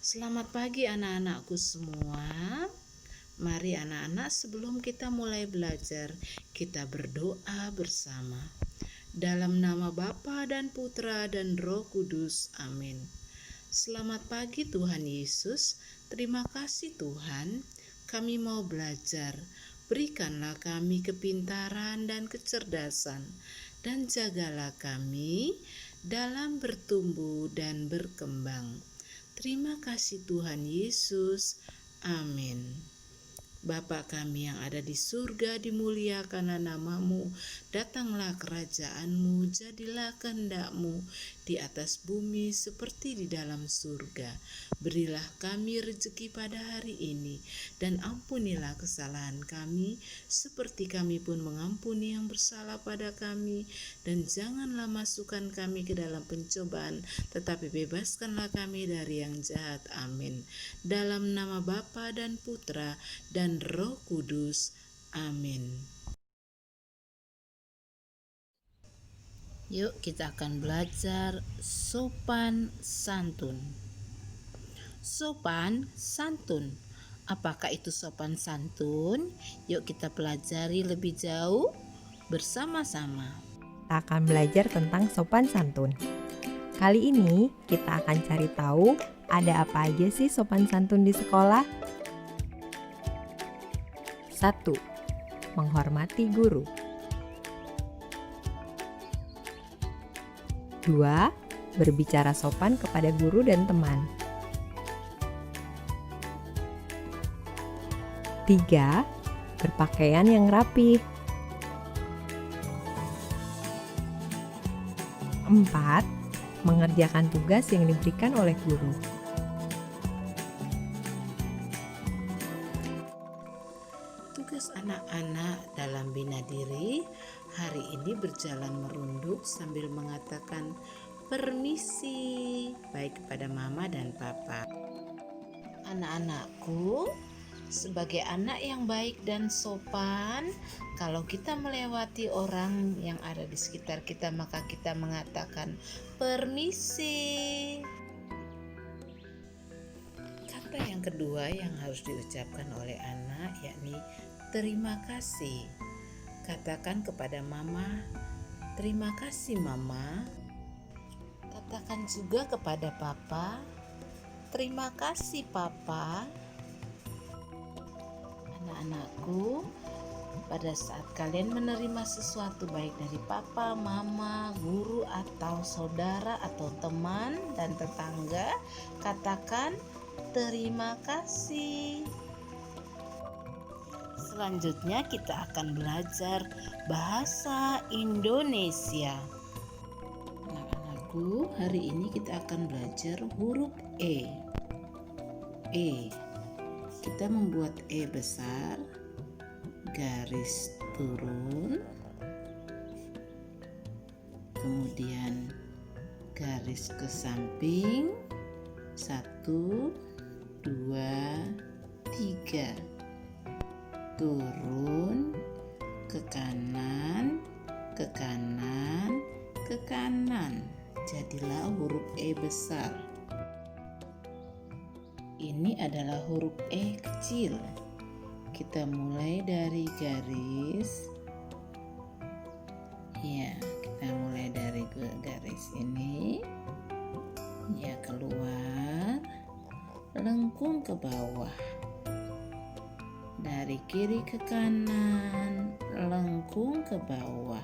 Selamat pagi anak-anakku semua. Mari anak-anak, sebelum kita mulai belajar, kita berdoa bersama. Dalam nama Bapa dan Putra dan Roh Kudus. Amin. Selamat pagi Tuhan Yesus. Terima kasih Tuhan, kami mau belajar. Berikanlah kami kepintaran dan kecerdasan, dan jagalah kami dalam bertumbuh dan berkembang. Terima kasih Tuhan Yesus. Amin. Bapa kami yang ada di surga, dimuliakanlah namamu, datanglah kerajaanmu, jadilah kehendak-mu di atas bumi seperti di dalam surga. Berilah kami rezeki pada hari ini, dan ampunilah kesalahan kami, seperti kami pun mengampuni yang bersalah pada kami, dan janganlah masukkan kami ke dalam pencobaan, tetapi bebaskanlah kami dari yang jahat. Amin. Dalam nama Bapa dan Putra dan Roh Kudus. Amin. Yuk kita akan belajar sopan santun. Sopan santun. Apakah itu sopan santun? Yuk kita pelajari lebih jauh bersama-sama. Kita akan belajar tentang sopan santun. Kali ini kita akan cari tahu ada apa aja sih sopan santun di sekolah. 1. Menghormati guru. 2. Berbicara sopan kepada guru dan teman. 3. Berpakaian yang rapi. 4. Mengerjakan tugas yang diberikan oleh guru. Tugas anak-anak dalam bina diri hari ini berjalan merunduk sambil mengatakan permisi baik kepada mama dan papa. Anak-anakku, sebagai anak yang baik dan sopan, kalau kita melewati orang yang ada di sekitar kita, maka kita mengatakan permisi. Kata yang kedua yang harus diucapkan oleh anak yakni terima kasih. Katakan kepada mama, terima kasih mama. Katakan juga kepada papa, terima kasih papa. Anak-anakku, pada saat kalian menerima sesuatu baik dari papa, mama, guru, atau saudara, atau teman dan tetangga, katakan terima kasih. Selanjutnya kita akan belajar bahasa Indonesia. Anak-anakku, hari ini kita akan belajar huruf E. E. Kita membuat E besar, garis turun, kemudian garis ke samping, 1, 2, 3, turun, ke kanan, ke kanan, ke kanan. Jadilah huruf E besar. Ini adalah huruf E kecil. Kita mulai dari garis. Ya, kita mulai dari garis ini. Ya, keluar. Lengkung ke bawah. Dari kiri ke kanan, lengkung ke bawah.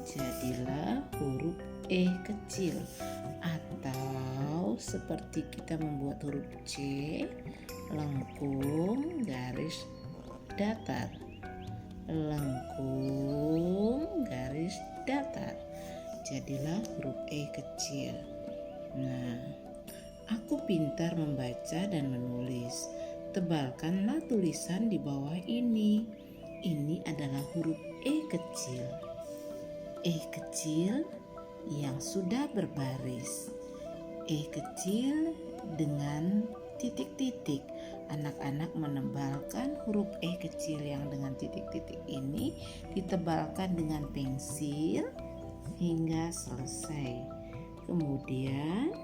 Jadilah huruf E kecil. Atau seperti kita membuat huruf C, lengkung, garis datar. Lengkung, garis datar. Jadilah huruf E kecil. Nah, aku pintar membaca dan menulis. Tebalkanlah tulisan di bawah ini. Ini adalah huruf E kecil. E kecil yang sudah berbaris. E kecil dengan titik-titik. Anak-anak menebalkan huruf E kecil yang dengan titik-titik ini, ditebalkan dengan pensil hingga selesai. Kemudian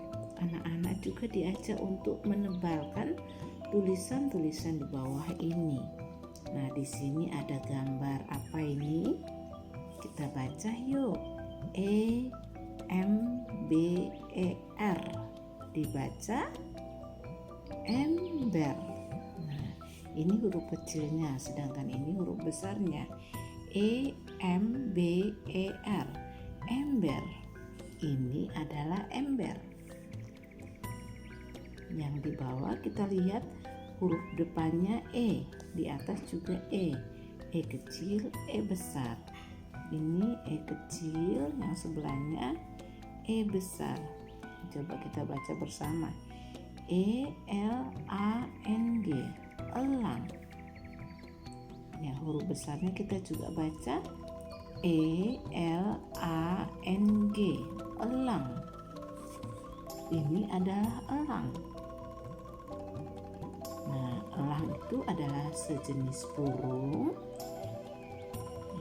anak-anak juga diajak untuk menebalkan tulisan-tulisan di bawah ini. Nah, di sini ada gambar apa ini? Kita baca yuk. EMBER. Dibaca ember. Nah, ini huruf kecilnya, sedangkan ini huruf besarnya. EMBER. Ember. Ini adalah ember. Yang di bawah kita lihat huruf depannya E, di atas juga E. E kecil, E besar. Ini E kecil, yang sebelahnya E besar. Coba kita baca bersama. ELANG, elang. Ya, huruf besarnya kita juga baca ELANG, elang. Ini adalah elang. Nah, elang itu adalah sejenis burung.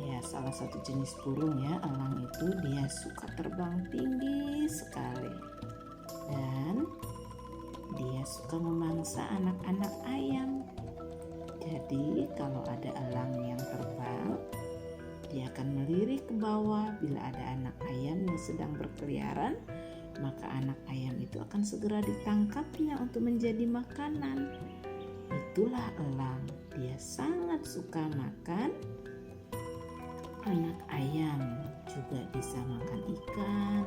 Ya, salah satu jenis burung ya. Elang itu dia suka terbang tinggi sekali. Dan dia suka memangsa anak-anak ayam. Jadi, kalau ada elang yang terbang, dia akan melirik ke bawah. Bila ada anak ayam yang sedang berkeliaran, maka anak ayam itu akan segera ditangkapnya untuk menjadi makanan. Itulah elang. Dia sangat suka makan anak ayam, juga bisa makan ikan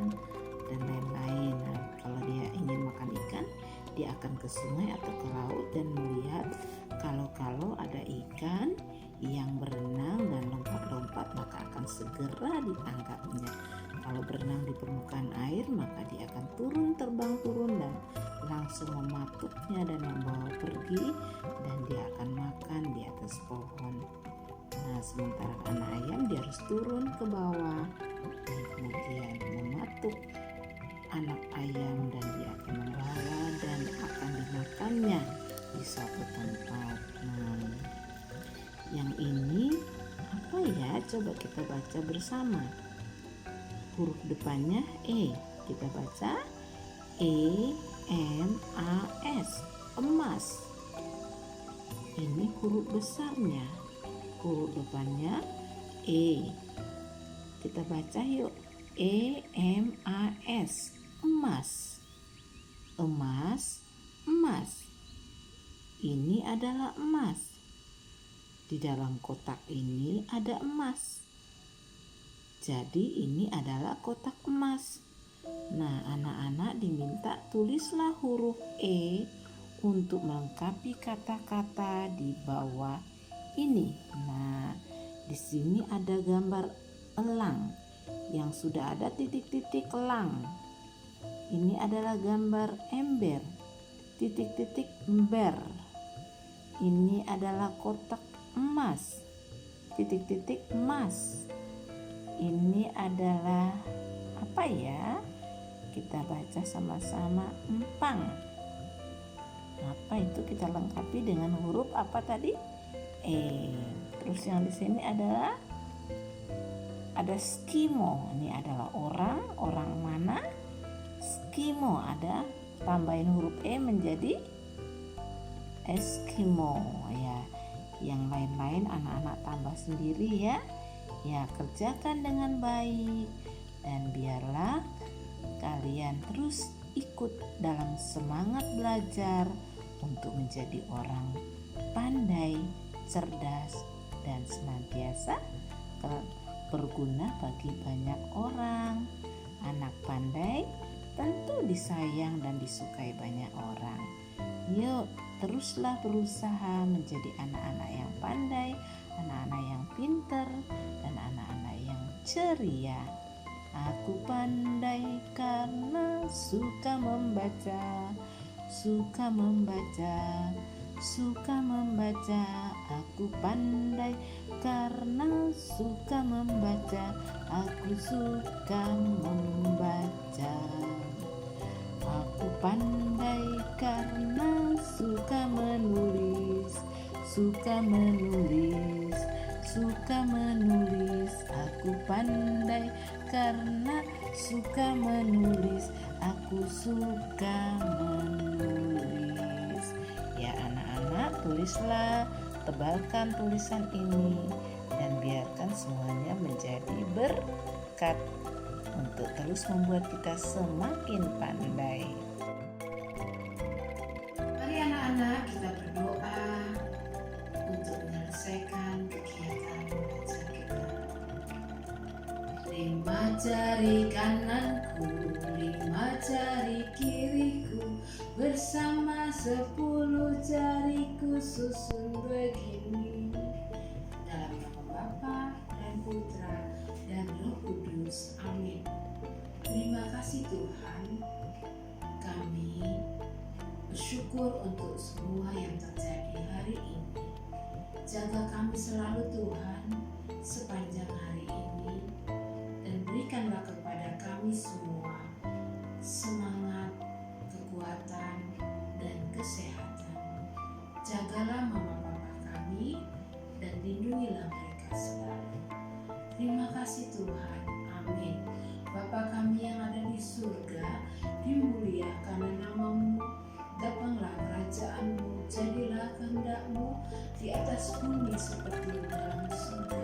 dan lain-lain. Nah, kalau dia ingin makan ikan, dia akan ke sungai atau ke laut dan melihat kalau ada ikan yang berenang dan lompat-lompat, maka akan segera ditangkapnya. Kalau berenang di permukaan air, maka dia akan terbang turun dan langsung mematuknya dan membawa pergi, dan dia akan makan di atas pohon. Nah, sementara anak ayam dia harus turun ke bawah dan kemudian mematuk anak ayam, dan dia akan membawa dan akan dimakannya di suatu tempat. Nah, yang ini apa ya? Coba kita baca bersama. Huruf depannya E. Kita baca EMAS, emas. Ini huruf besarnya. Huruf depannya E. Kita baca yuk. EMAS, emas. Emas, emas. Ini adalah emas. Di dalam kotak ini ada emas. Jadi ini adalah kotak emas. Nah, anak-anak diminta tulislah huruf E untuk melengkapi kata-kata di bawah ini. Nah, di sini ada gambar elang yang sudah ada titik-titik elang. Ini adalah gambar ember, titik-titik ember. Ini adalah kotak emas, titik-titik emas. Ini adalah apa ya? Kita baca sama-sama, empang. Apa itu? Kita lengkapi dengan huruf apa tadi? E. Terus yang di sini adalah ada Eskimo. Ini adalah orang mana? Eskimo. Ada tambahin huruf E menjadi Eskimo ya. Yang lain-lain anak-anak tambah sendiri ya. Ya, kerjakan dengan baik dan biarlah kalian terus ikut dalam semangat belajar untuk menjadi orang pandai, cerdas, dan senantiasa berguna bagi banyak orang. Anak pandai tentu disayang dan disukai banyak orang. Yuk, teruslah berusaha menjadi anak-anak yang pandai, anak-anak yang pintar, dan anak-anak yang ceria. Aku pandai karena suka membaca, suka membaca, suka membaca. Aku pandai karena suka membaca, aku suka membaca. Aku pandai karena suka menulis, suka menulis, suka menulis. Aku pandai karena suka menulis, aku Aku suka menulis. Ya anak-anak, tulislah, tebalkan tulisan ini dan biarkan semuanya menjadi berkat untuk terus membuat kita semakin pandai. Mari anak-anak kita berdoa untuk menyelesaikan kegiatan belajar kita. 5 jari kananku, 5 jari kiriku, bersama 10 jariku susun begini. Dalam nama Bapa dan Putra dan Roh Kudus. Amin. Terima kasih Tuhan. Kami bersyukur untuk semua yang terjadi hari ini. Jaga kami selalu Tuhan sepanjang hari ini, dan berikanlah kepada kami semua semangat, kekuatan, dan kesehatan. Jagalah mama papa kami dan lindungilah mereka selalu. Terima kasih Tuhan. Amin. Bapa kami yang ada di surga, dimuliakanlah namamu. Datanglah kerajaanmu, jadilah kehendak-mu di atas bumi seperti di dalam surga.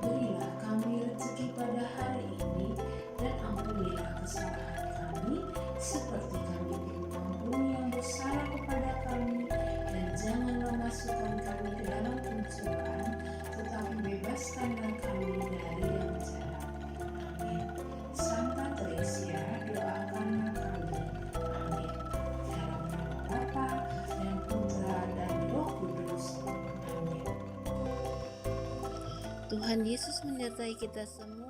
Berilah kami rezeki pada hari ini, dan ampunilah kesalahan kami seperti kami mengampuni yang bersalah kepada kami, dan janganlah masukkan kami ke dalam pencobaan, tetapi bebaskanlah kami dari yang jahat. Amin. Santa Teresia, doakanlah kami. Amin. Dalam nama Bapa dan Putra dan Roh Kudus. Amin. Tuhan Yesus menyertai kita semua.